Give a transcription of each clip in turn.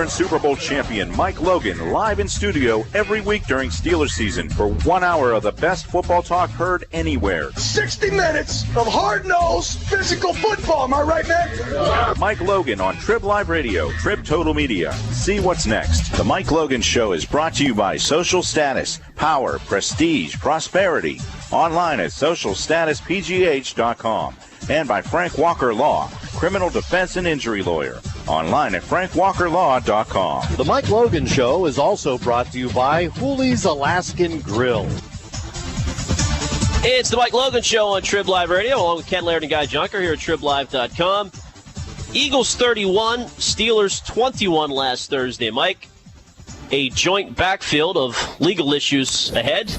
and Super Bowl champion Mike Logan live in studio every week during Steelers season for 1 hour of the best football talk heard anywhere. 60 minutes of hard-nosed physical football. Am I right, man? Mike Logan on Trib Live Radio, Trib Total Media. See what's next. The Mike Logan Show is brought to you by Social Status, Power, Prestige, Prosperity. Online at socialstatuspgh.com. And by Frank Walker Law, criminal defense and injury lawyer. Online at frankwalkerlaw.com. The Mike Logan Show is also brought to you by WHOLEY'S Alaskan Grill. It's the Mike Logan Show on Trib Live Radio, along with Ken Laird and Guy Junker here at TribLive.com. Eagles 31, Steelers 21 last Thursday. Mike, a joint backfield of legal issues ahead.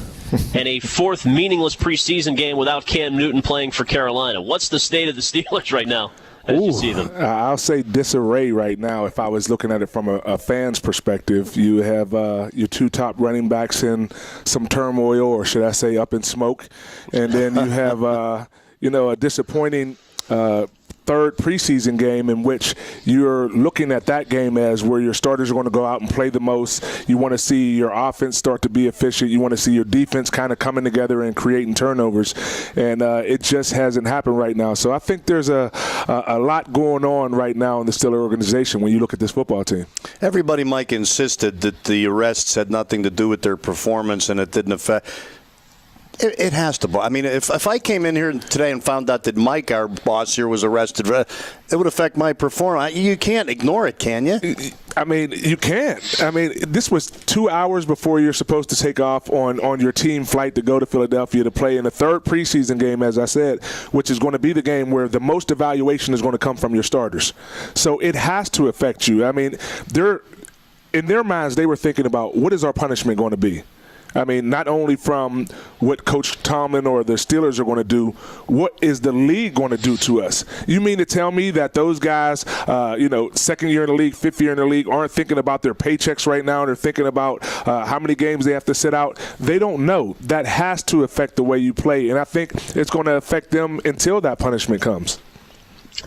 And a fourth meaningless preseason game without Cam Newton playing for Carolina. What's the state of the Steelers right now as you see them? I'll say disarray right now if I was looking at it from a fan's perspective. You have your two top running backs in some turmoil, or should I say up in smoke. And then you have, a disappointing third preseason game in which you're looking at that game as where your starters are going to go out and play the most. You want to see your offense start to be efficient. You want to see your defense kind of coming together and creating turnovers. And it just hasn't happened right now. So I think there's a lot going on right now in the Steelers organization when you look at this football team. Everybody, Mike, insisted that the arrests had nothing to do with their performance and it didn't affect. It has to. I mean, if I came in here today and found out that Mike, our boss here, was arrested, it would affect my performance. You can't ignore it, can you? I mean, you can't. I mean, this was 2 hours before you're supposed to take off on your team flight to go to Philadelphia to play in the third preseason game, as I said, which is going to be the game where the most evaluation is going to come from your starters. So it has to affect you. I mean, in their minds, they were thinking about what is our punishment going to be? I mean, not only from what Coach Tomlin or the Steelers are going to do, what is the league going to do to us? You mean to tell me that those guys, second year in the league, fifth year in the league, aren't thinking about their paychecks right now? They're thinking about how many games they have to sit out. They don't know. That has to affect the way you play, and I think it's going to affect them until that punishment comes.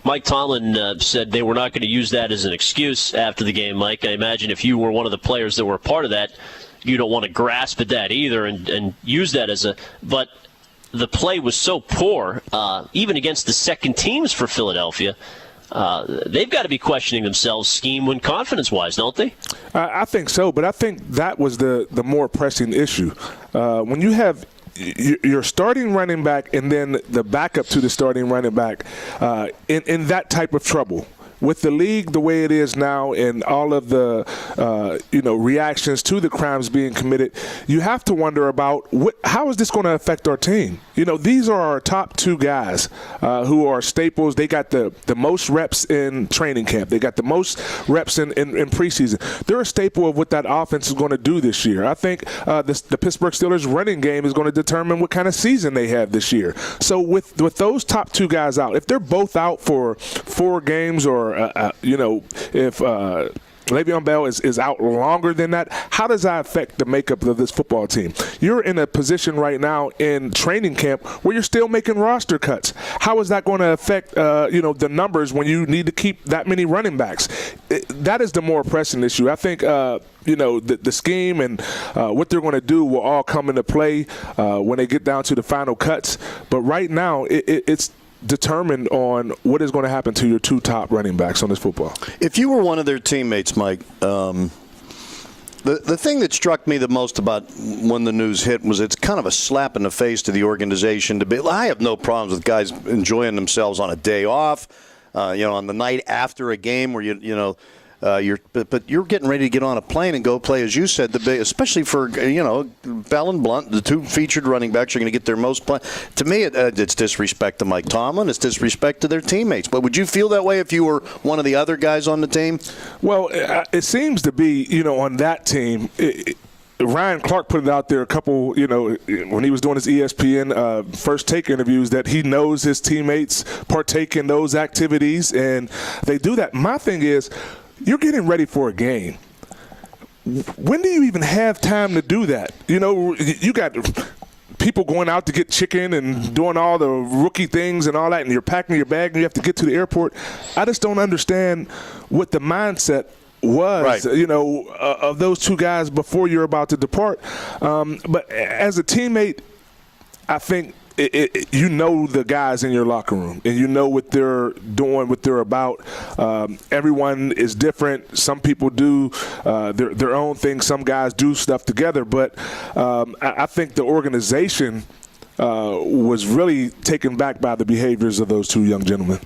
Mike Tomlin said they were not going to use that as an excuse after the game, Mike. I imagine if you were one of the players that were a part of that, you don't want to grasp at that either and use that as but the play was so poor, even against the second teams for Philadelphia. They've got to be questioning themselves scheme and confidence-wise, don't they? I think so, but I think that was the more pressing issue. When you have your starting running back and then the backup to the starting running back in that type of trouble, with the league the way it is now and all of the reactions to the crimes being committed, you have to wonder about how is this going to affect our team? These are our top two guys who are staples. They got the most reps in training camp. They got the most reps in preseason. They're a staple of what that offense is going to do this year. I think the Pittsburgh Steelers running game is going to determine what kind of season they have this year. So with those top two guys out, if they're both out for 4 games or if Le'Veon Bell is out longer than that, how does that affect the makeup of this football team? You're in a position right now in training camp where you're still making roster cuts. How is that going to affect the numbers when you need to keep that many running backs? That is the more pressing issue. I think the scheme and what they're going to do will all come into play when they get down to the final cuts. But right now, it's determined on what is going to happen to your two top running backs on this football. If you were one of their teammates, Mike, the thing that struck me the most about when the news hit was it's kind of a slap in the face to the organization. I have no problems with guys enjoying themselves on a day off, on the night after a game where but you're getting ready to get on a plane and go play, as you said, especially for Bell and Blunt, the two featured running backs are going to get their most play. To me, it's disrespect to Mike Tomlin. It's disrespect to their teammates. But would you feel that way if you were one of the other guys on the team? Well, it seems to be, on that team. Ryan Clark put it out there a couple, when he was doing his ESPN First Take interviews, that he knows his teammates partake in those activities, and they do that. My thing is, you're getting ready for a game. When do you even have time to do that? You got people going out to get chicken and doing all the rookie things and all that, and you're packing your bag and you have to get to the airport. I just don't understand what the mindset was, of those two guys before you're about to depart. But as a teammate, I think you know the guys in your locker room, and you know what they're doing, what they're about. Everyone is different. Some people do their own thing. Some guys do stuff together. But I think the organization was really taken back by the behaviors of those two young gentlemen.